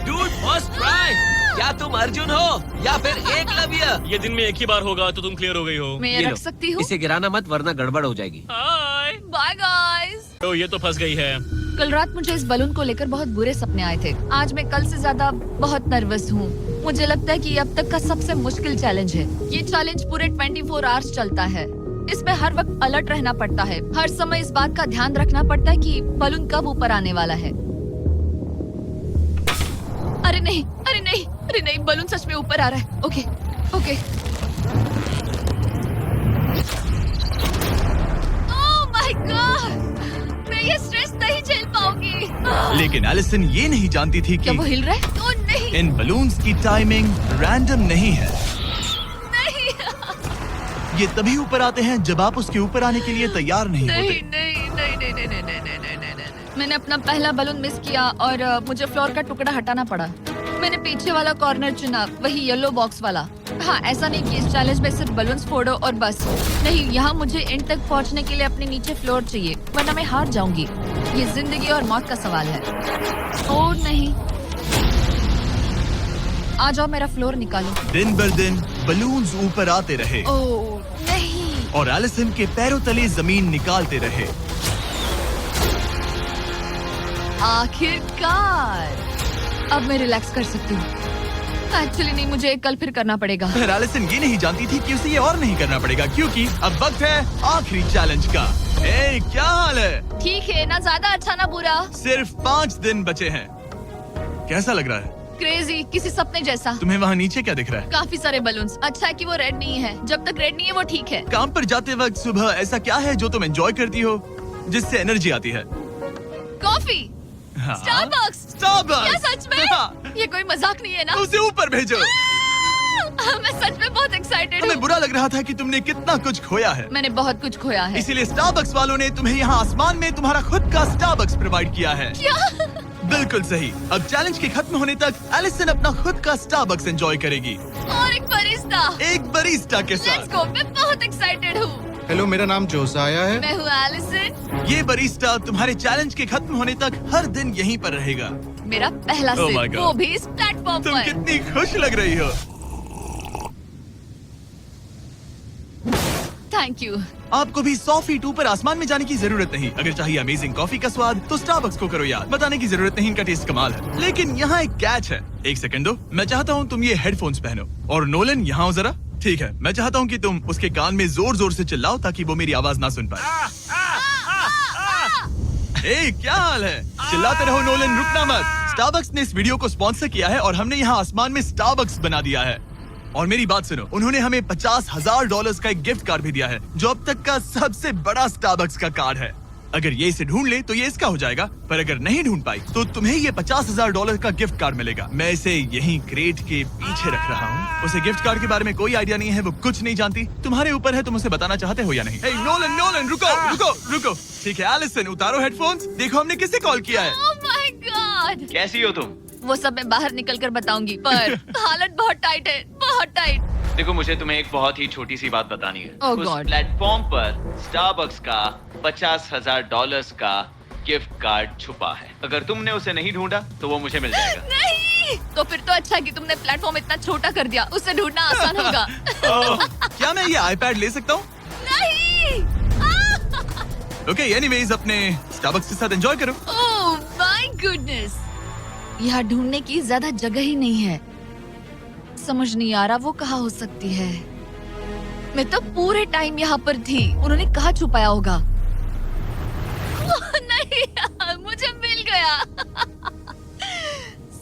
Dude, first try. क्या तुम अर्जुन हो या फिर एकलव्य? ये दिन में एक ही बार होगा तो तुम क्लियर हो गई हो। मैं ये ये लो, रख सकती हूँ? इसे गिराना मत वरना गड़बड़ हो जाएगी। हाय। Bye guys. तो ये तो फंस गई है। कल रात मुझे इस बलून को लेकर बहुत बुरे सपने आए थे। आज मैं कल से ज्यादा बहुत नर्वस हूँ। मुझे लगता है कि ये अब तक का सबसे मुश्किल चैलेंज है। ये चैलेंज पूरे 24 आवर्स चलता है। इसमें हर वक्त अलर्ट रहना पड़ता है। हर समय इस बात का ध्यान रखना पड़ता है कि बलून कब ऊपर आने वाला है। अरे नहीं, अरे नहीं, अरे नहीं, बलून सच में ऊपर आ रहा है। Okay okay. Oh my God, मैं ये स्ट्रेस नहीं झेल पाऊंगी। लेकिन एलिसन ये नहीं जानती थी क्या कि वो हिल रहा है? ओह नहीं, इन बलून्स की टाइमिंग रैंडम नहीं है। नहीं, ये तभी ऊपर आते हैं जब आप उसके ऊपर आने के लिए तैयार नहीं नहीं, होते। नहीं, नहीं, नहीं, नहीं, नहीं, नहीं, नहीं, नहीं, नहीं, नहीं। मैंने अपना पहला बलून मिस किया और मुझे फ्लोर का टुकड़ा हटाना पड़ा। मैंने पीछे वाला कॉर्नर चुना, वही येलो बॉक्स वाला। हाँ, ऐसा नहीं कि इस चैलेंज में सिर्फ बलून्स फोड़ो और बस। नहीं, यहाँ मुझे एंड तक पहुँचने के लिए अपने नीचे फ्लोर चाहिए, वरना मैं हार जाऊंगी। ये जिंदगी और मौत का सवाल है। ओह नहीं, आ जाओ, मेरा फ्लोर निकालो। दिन बर दिन बलून्स ऊपर आते रहे ओह नहीं, और एलिसन के पैरों तले जमीन निकालते रहे। आखिरकार अब मैं रिलैक्स कर सकती हूँ। एक्चुअली नहीं, मुझे कल फिर करना पड़ेगा। पर एलिसन ये नहीं जानती थी कि उसे ये और नहीं करना पड़ेगा, क्योंकि अब वक्त है आखिरी चैलेंज का। ए, क्या हाल है? ठीक है, ना ज्यादा अच्छा ना बुरा। सिर्फ 5 दिन बचे हैं। कैसा लग रहा है? क्रेजी, किसी सपने जैसा। तुम्हें वहाँ नीचे क्या दिख रहा है? काफी सारे बलून्स। अच्छा है कि वो रेड नहीं है। जब तक रेड नहीं है वो ठीक है। काम पर जाते वक्त सुबह ऐसा क्या है जो तुम एंजॉय करती हो, जिससे एनर्जी आती है? कॉफी। हाँ। स्टारबक्स। स्टारबक्स। क्या सच में? हाँ। ये कोई मजाक नहीं है ना? उसे ऊपर भेजो। मैं सच में बहुत एक्साइटेड हमें हूँ। बुरा लग रहा था कि तुमने कितना कुछ खोया है, मैंने बहुत कुछ खोया है। इसीलिए स्टारबक्स वालों ने तुम्हें यहाँ आसमान में तुम्हारा खुद का स्टारबक्स प्रोवाइड किया है। क्या? बिल्कुल सही। अब चैलेंज के खत्म होने तक एलिसन अपना खुद का स्टारबक्स एंजॉय करेगी, और एक बरिस्ता। एक बरिस्टा के लेट्स साथ। गो, मैं बहुत एक्साइटेड हूँ। हेलो, मेरा नाम जोसाया है। मैं हूँ एलिसन। ये बरिस्टा तुम्हारे चैलेंज के खत्म होने तक हर दिन यहीं पर रहेगा। मेरा पहला Oh my सिप, God. वो भी इस प्लेटफॉर्म तुम पर। कितनी खुश लग रही हो। Thank you. आपको भी 100 फीट ऊपर आसमान में जाने की जरूरत नहीं। अगर चाहिए अमेजिंग कॉफी का स्वाद तो स्टारबक्स को करो याद। बताने की जरूरत नहीं, इनका टेस्ट कमाल है। लेकिन यहाँ एक कैच है। एक सेकंड दो, मैं चाहता हूँ तुम ये हेडफोन्स पहनो। और नोलन, यहाँ आओ जरा। ठीक है, मैं चाहता हूँ कि तुम उसके कान में जोर जोर से चिल्लाओ ताकि वो मेरी आवाज ना सुन पाए। ए, क्या हाल है? चिल्लाते रहो नोलन, रुकना मत। स्टारबक्स ने इस वीडियो को स्पॉन्सर किया है और हमने यहाँ आसमान में स्टारबक्स बना दिया है। और मेरी बात सुनो, उन्होंने हमें $50,000 का एक गिफ्ट कार्ड भी दिया है, जो अब तक का सबसे बड़ा स्टारबक्स का कार्ड है। अगर ये इसे ढूंढ ले तो ये इसका हो जाएगा, पर अगर नहीं ढूंढ पाई तो तुम्हें ये $50,000 का गिफ्ट कार्ड मिलेगा। मैं इसे यहीं क्रेट के पीछे रख रहा हूँ। उसे गिफ्ट कार्ड के बारे में कोई आइडिया नहीं है, वो कुछ नहीं जानती। तुम्हारे ऊपर है, तुम उसे बताना चाहते हो या नहीं। हे नोलन, नोलन, रुको रुको रुको। ठीक है एलिसन, उतारो हेडफोन्स। देखो हमने किसे कॉल किया है। Oh my God. कैसी हो तुम? वो सब मैं बाहर निकल कर बताऊंगी, पर हालत बहुत टाइट है, बहुत टाइट। देखो, मुझे तुम्हें एक बहुत ही छोटी सी बात बतानी है। Oh उस God. प्लेटफॉर्म पर स्टारबक्स का $50,000 का गिफ्ट कार्ड छुपा है। अगर तुमने उसे नहीं ढूंढा तो वो मुझे मिल जाएगा। नहीं, तो फिर तो अच्छा है कि तुमने प्लेटफॉर्म इतना छोटा कर दिया, उसे ढूंढना आसान होगा। ओह, क्या मैं ये आईपैड ले सकता हूँ? नहीं। ओके, एनीवेज अपने स्टारबक्स के साथ एंजॉय करो। ओह माय गुडनेस, यहाँ ढूंढने की ज्यादा जगह ही नहीं है। समझ नहीं आ रहा वो कहाँ हो सकती है। मैं तो पूरे टाइम यहाँ पर थी, उन्होंने कहाँ छुपाया होगा। नहीं यार, मुझे मिल गया।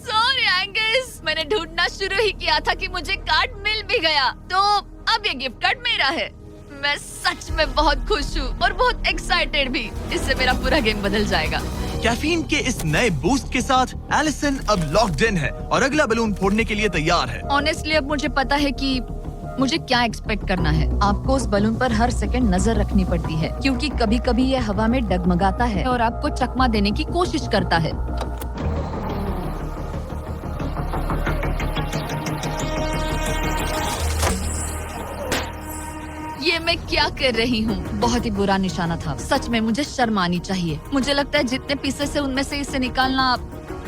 सॉरी एंगस, मैंने ढूंढना शुरू ही किया था कि मुझे कार्ड मिल भी गया, तो अब ये गिफ्ट कार्ड मेरा है। मैं सच में बहुत खुश हूँ और बहुत एक्साइटेड भी। इससे मेरा पूरा गेम बदल जाएगा। कैफीन के इस नए बूस्ट के साथ एलिसन अब लॉक्ड इन है और अगला बलून फोड़ने के लिए तैयार है। ऑनेस्टली अब मुझे पता है कि मुझे क्या एक्सपेक्ट करना है। आपको उस बलून पर हर सेकंड नजर रखनी पड़ती है, क्योंकि कभी-कभी यह हवा में डगमगाता है और आपको चकमा देने की कोशिश करता है। ये मैं क्या कर रही हूँ? बहुत ही बुरा निशाना था। सच में मुझे शर्म आनी चाहिए। मुझे लगता है जितने पीसेस है उनमें से इसे निकालना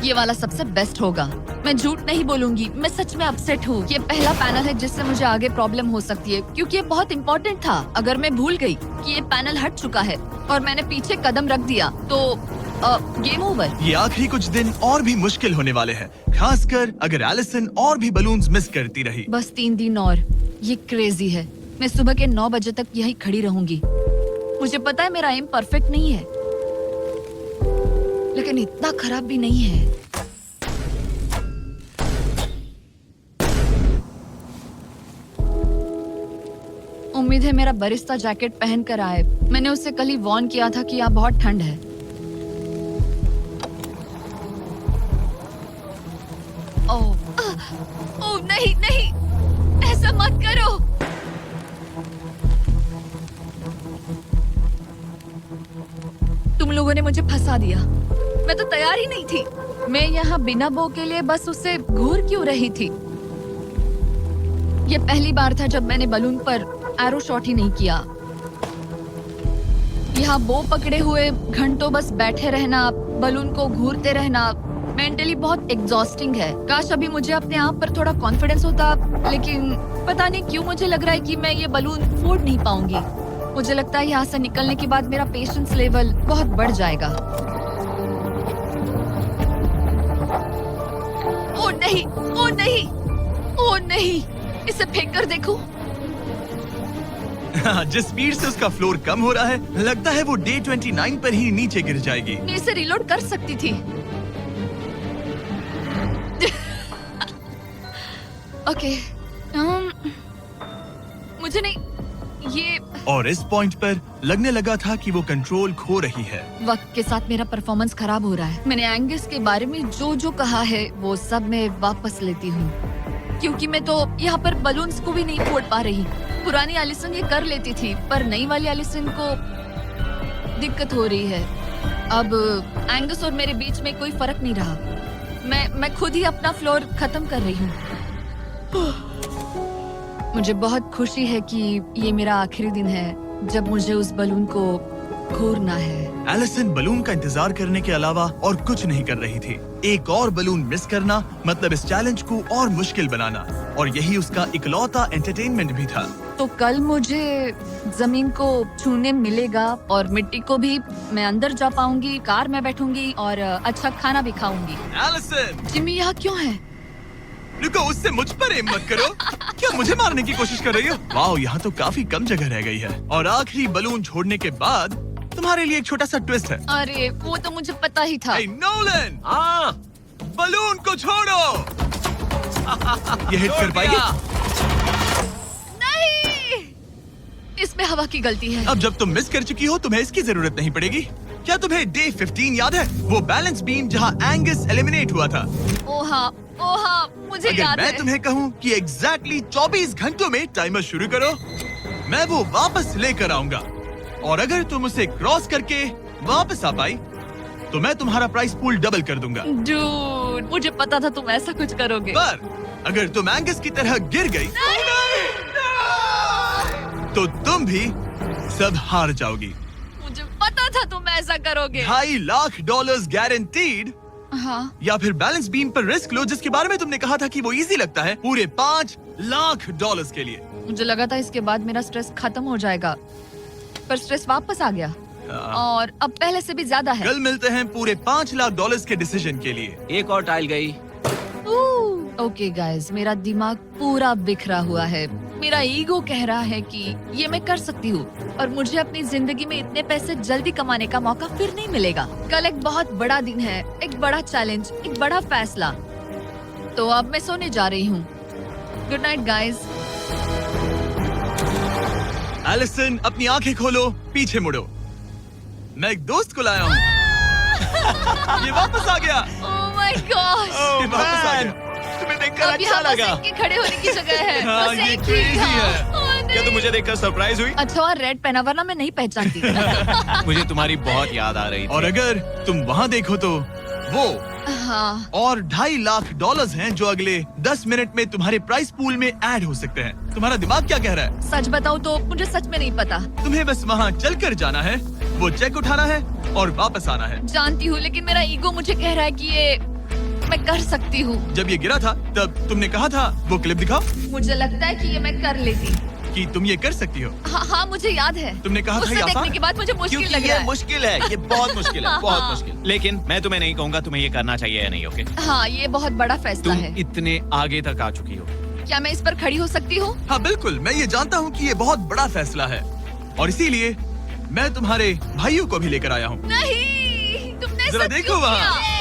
ये वाला सबसे बेस्ट होगा। मैं झूठ नहीं बोलूंगी, मैं सच में अपसेट हूँ। ये पहला पैनल है जिससे मुझे आगे प्रॉब्लम हो सकती है, क्योंकि ये बहुत इम्पोर्टेंट था। अगर मैं भूल गई कि ये पैनल हट चुका है और मैंने पीछे कदम रख दिया तो गेम ओवर। ये आखिरी कुछ दिन और भी मुश्किल होने वाले हैं, खासकर अगर एलिसन और भी बलून्स मिस करती रही। बस 3 दिन और। ये क्रेजी है। मैं सुबह के 9 बजे तक यहीं खड़ी रहूंगी। मुझे पता है मेरा एम परफेक्ट नहीं है, लेकिन इतना खराब भी नहीं है। उम्मीद है मेरा बरिस्ता जैकेट पहन कर आए। मैंने उससे कल ही वॉर्न किया था कि यहाँ बहुत ठंड है। ओह नहीं नहीं, ऐसा मत करो। तुम लोगों ने मुझे फंसा दिया। मैं तो तैयार ही नहीं थी। मैं यहाँ बिना बो के लिए बस उससे घूर क्यों रही थी? ये पहली बार था जब मैंने बलून पर एरो शॉट ही नहीं किया। यहाँ बो पकड़े हुए घंटों बस बैठे रहना, बलून को घूरते रहना, मेंटली बहुत एग्जॉस्टिंग है। काश अभी मुझे अपने आप पर थोड़ा कॉन्फिडेंस होता, लेकिन पता नहीं क्यों मुझे लग रहा है कि मैं ये बलून फोड़ नहीं पाऊंगी। मुझे लगता है यहाँ से निकलने के बाद मेरा पेशेंस लेवल बहुत बढ़ जाएगा। ओ नहीं, ओ नहीं, ओ नहीं, इसे फेंक कर देखो। जिस स्पीड से उसका फ्लोर कम हो रहा है, लगता है वो डे 29 पर ही नीचे गिर जाएगी। मैं इसे रिलोड कर सकती थी। ओके, मुझे नहीं ये। और इस पॉइंट पर लगने लगा था कि वो कंट्रोल खो रही है। वक्त के साथ मेरा परफॉर्मेंस खराब हो रहा है। मैंने एंगस के बारे में जो जो कहा है वो सब मैं वापस लेती हूँ, क्योंकि मैं तो यहाँ पर बलून्स को भी नहीं फोड़ पा रही। पुरानी एलिसन ये कर लेती थी, पर नई वाली एलिसन को दिक्कत हो रही है। अब एंगस और मेरे बीच में कोई फर्क नहीं रहा। मैं खुद ही अपना फ्लोर खत्म कर रही हूँ। मुझे बहुत खुशी है कि ये मेरा आखिरी दिन है जब मुझे उस बलून को घूरना है। एलिसन बलून का इंतजार करने के अलावा और कुछ नहीं कर रही थी। एक और बलून मिस करना मतलब इस चैलेंज को और मुश्किल बनाना, और यही उसका इकलौता एंटरटेनमेंट भी था। तो कल मुझे जमीन को छूने मिलेगा और मिट्टी को भी। मैं अंदर जा पाऊंगी, कार में बैठूंगी और अच्छा खाना भी खाऊंगी। एलिसन, जिमी यहाँ क्यों है? रुको, उससे मुझ पर एम मत करो। क्या मुझे मारने की कोशिश कर रही हो? वाओ, यहाँ तो काफी कम जगह रह गई है। और आखिरी बलून छोड़ने के बाद तुम्हारे लिए एक छोटा सा ट्विस्ट है। अरे वो तो मुझे पता ही था। Hey, नोलन, हाँ, बलून को छोड़ो। ये हिट कर पाएगी? नहीं, इसमें हवा की गलती है। अब जब तुम मिस कर चुकी हो, तुम्हें इसकी जरूरत नहीं पड़ेगी। क्या तुम्हें डे 15 याद है? वो बैलेंस बीम जहाँ एंगस एलिमिनेट हुआ था। ओ हाँ, मुझे अगर याद मैं है। तुम्हें कहूँ कि एग्जैक्टली 24 घंटों में टाइमर शुरू करो, मैं वो वापस लेकर आऊंगा। और अगर तुम उसे क्रॉस करके वापस आ पाई, तो मैं तुम्हारा प्राइस पूल डबल कर दूंगा। डूड, मुझे पता था तुम ऐसा कुछ करोगे। पर अगर तुम एंगस की तरह गिर गई, तो तुम भी सब हार जाओगी। मुझे पता था तुम ऐसा करोगे। $2.5 लाख गारंटीड, हाँ, या फिर बैलेंस बीम पर रिस्क लो, जिसके बारे में तुमने कहा था कि वो इजी लगता है, पूरे $5 लाख के लिए। मुझे लगा था इसके बाद मेरा स्ट्रेस खत्म हो जाएगा, पर स्ट्रेस वापस आ गया और अब पहले से भी ज्यादा है। कल मिलते हैं पूरे $5 लाख के डिसीजन के लिए। एक और टाइल गई। ओके गाइस, मेरा दिमाग पूरा बिखरा हुआ है। मेरा ईगो कह रहा है कि ये मैं कर सकती हूँ और मुझे अपनी जिंदगी में इतने पैसे जल्दी कमाने का मौका फिर नहीं मिलेगा। कल एक बहुत बड़ा दिन है, एक बड़ा चैलेंज, एक बड़ा फैसला। तो अब मैं सोने जा रही हूँ। Good night guys. एलिसन, अपनी आंखें खोलो, पीछे मुड़ो। मैं एक दोस्त को लाया हूँ। ये वापस आ गया। ओह माय गॉड, ये वापस आ गया। तुम्हें देखकर अब अच्छा यहाँ बस लगा। इनके खड़े होने की जगह है। हाँ, बस ये एक ही crazy था। है। ओह, नहीं। क्या तुम मुझे देखकर सरप्राइज हुई? अच्छा, और रेड पहना, वरना मैं नहीं पहचानती। मुझे तुम्हारी बहुत याद आ रही थी। और अगर तुम वहाँ देखो तो वो हाँ, और $2.5 लाख हैं जो अगले 10 मिनट में तुम्हारे प्राइस पूल में ऐड हो सकते हैं। तुम्हारा दिमाग क्या कह रहा है? सच बताऊँ तो मुझे सच में नहीं पता। तुम्हें बस वहाँ चल कर जाना है, वो चेक उठाना है और वापस आना है। जानती हूँ, लेकिन मेरा ईगो मुझे कह रहा है कि ये मैं कर सकती हूँ। जब ये गिरा था तब तुमने कहा था, वो क्लिप दिखाओ, मुझे लगता है कि ये मैं कर लेती। कि तुम ये कर सकती हो। हाँ, मुझे याद है। तुमने कहा था उसे ये देखने आसान के बाद मुझे मुश्किल क्योंकि लग रहा ये है। मुश्किल है, ये बहुत मुश्किल है, बहुत मुश्किल। लेकिन मैं तुम्हें नहीं कहूंगा तुम्हें ये करना चाहिए या नहीं। ओके, हाँ, ये बहुत बड़ा फैसला तुम है। इतने आगे तक आ चुकी हो। क्या मैं इस पर खड़ी हो सकती हूँ? हाँ बिल्कुल, मैं ये जानता हूँ कि ये बहुत बड़ा फैसला है और इसीलिए मैं तुम्हारे भाइयों को भी लेकर आया हूँ। नहीं, तुमने जरा ऐसा देखो क्यों वहाँ। किया?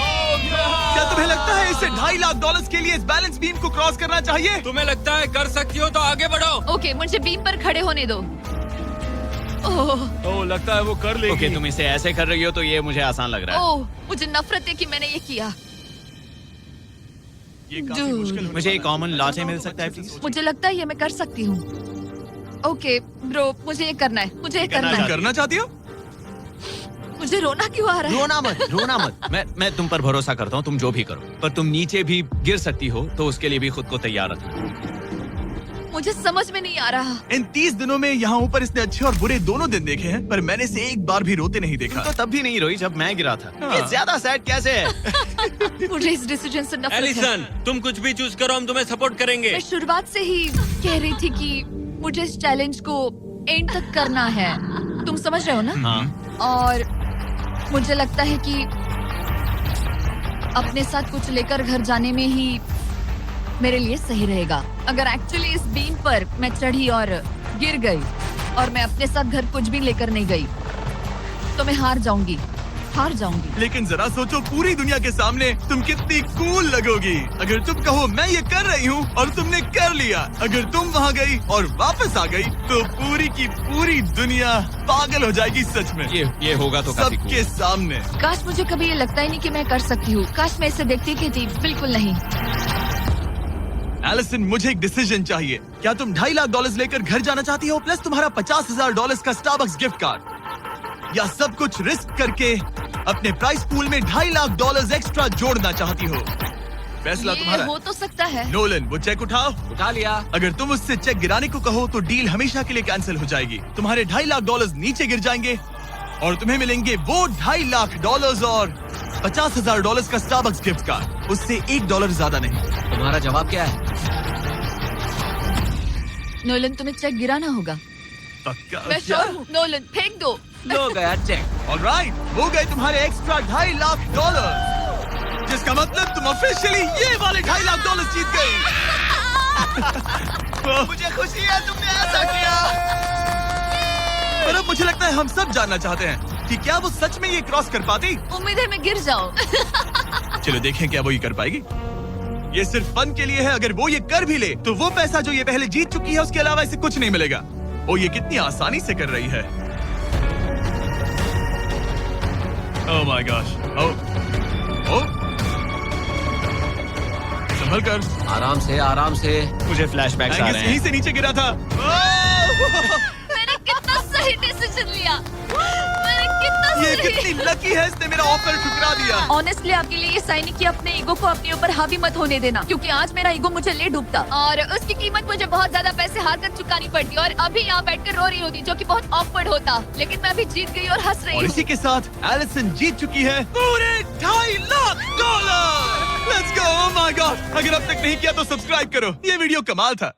क्या तुम्हें लगता है इसे $2.5 लाख के लिए इस बैलेंस बीम को क्रॉस करना चाहिए? तुम्हें लगता है कर सकती हो तो आगे बढ़ो। ओके, मुझे बीम पर खड़े होने दो। ओह, ओह, लगता है वो कर लेगी। ओके, तुम इसे ऐसे कर रही हो तो ये मुझे आसान लग रहा है। ओह, मुझे नफरत है कि मैंने ये किया। ये काफी Dude. मुश्किल होने मुझे एक वाला है। कॉमन लॉचे मिल सकता है प्लीज? मुझे लगता है ये मैं कर सकती हूँ। ओके ब्रो, मुझे ये करना है, मुझे ये करना करना तुम है। करना चाहती हो? मुझे रोना क्यों आ रहा है? रोना मत। मैं तुम पर भरोसा करता हूँ, तुम जो भी करो, पर तुम नीचे भी गिर सकती हो, तो उसके लिए भी खुद को तैयार रखना। मुझे समझ में नहीं आ रहा। इन 30 दिनों में यहाँ ऊपर इसने अच्छे और बुरे दोनों दिन देखे हैं, पर मैंने इसे एक बार भी रोते नहीं देखा। तो तब भी नहीं रोई जब मैं गिरा था। हाँ। ये ज्यादा सैड कैसे है? मुझे इस डिसीजन से नफरत है। एलिसन, तुम कुछ भी चूज करो, हम तुम्हें सपोर्ट करेंगे। मैं शुरुआत से ही कह रही थी कि मुझे इस चैलेंज को एंड तक करना है। तुम समझ रहे हो ना? हाँ। और मुझे लगता है कि अपने साथ कुछ लेकर घर जाने में ही मेरे लिए सही रहेगा। अगर एक्चुअली इस बीम पर मैं चढ़ी और गिर गई और मैं अपने साथ घर कुछ भी लेकर नहीं गई, तो मैं हार जाऊंगी। लेकिन जरा सोचो, पूरी दुनिया के सामने तुम कितनी कूल लगोगी अगर तुम कहो मैं ये कर रही हूँ और तुमने कर लिया। अगर तुम वहाँ गई और वापस आ गई तो पूरी की पूरी दुनिया पागल हो जाएगी। सच में ये होगा तो काफी सबके सामने। काश मुझे कभी ये लगता ही नहीं कि मैं कर सकती हूँ। काश मैं इसे देखती कि थी। बिल्कुल नहीं। एलिसन, मुझे एक डिसीजन चाहिए। क्या तुम $2.5 लाख लेकर घर जाना चाहती हो, प्लस तुम्हारा $50,000 का स्टारबक्स गिफ्ट कार्ड, या सब कुछ रिस्क करके अपने प्राइस पूल में $2.5 लाख एक्स्ट्रा जोड़ना चाहती हो? फैसला ये तुम्हारा हो है। तो सकता है। नोलन, वो चेक उठाओ। उठा लिया। अगर तुम उससे चेक गिराने को कहो तो डील हमेशा के लिए कैंसिल हो जाएगी। तुम्हारे $2.5 लाख नीचे गिर जाएंगे और तुम्हें मिलेंगे वो $2.5 लाख और $50,000 का स्टारबक्स गिफ्ट कार्ड। उससे $1 ज्यादा नहीं। तुम्हारा जवाब क्या है? नोलन, तुम्हें चेक गिराना होगा। पक्का? मैं श्योर हूँ। नोलन, फेंक दो। लो गया चेक। ऑलराइट, वो गए तुम्हारे एक्स्ट्रा $2.5 लाख, जिसका मतलब तुम ऑफिशियली ये वाले $2.5 लाख जीत गई। मुझे खुशी है तुमने ऐसा किया। पर अब मुझे लगता है हम सब जानना चाहते हैं कि क्या वो सच में ये क्रॉस कर पाती। उम्मीद है मैं गिर जाऊं। चलो देखें क्या वो ये कर पाएगी। ये सिर्फ फन के लिए है। अगर वो ये कर भी ले तो वो पैसा जो ये पहले जीत चुकी है उसके अलावा इसे कुछ नहीं मिलेगा। वो ये कितनी आसानी से कर रही है। ओह माय गॉश। ओह, संभल कर। आराम से। मुझे फ्लैशबैक्स आ रहे यहीं हैं। से नीचे गिरा था। मैंने कितना सही डिसीजन लिया। मैंने कितना ये सही। कितनी लकी है, इसने मेरा ऑफर ठुकरा दिया। ऑनेस्टली आपके लिए ये साइन है कि अपने ईगो को अपने ऊपर हावी मत होने देना, क्योंकि आज मेरा ईगो मुझे ले डूबता और उसकी कीमत मुझे बहुत ज्यादा पैसे हार कर चुकानी पड़ती और अभी यहाँ बैठकर रो रही होती, जो कि बहुत ऑकवर्ड होता। लेकिन मैं अभी जीत गई और हंस रही और हूँ। इसी के साथ एलिसन जीत चुकी है पूरे $2.5 lakh. Let's go. Oh my God, अगर अब तक नहीं किया तो सब्सक्राइब करो। ये वीडियो कमाल था।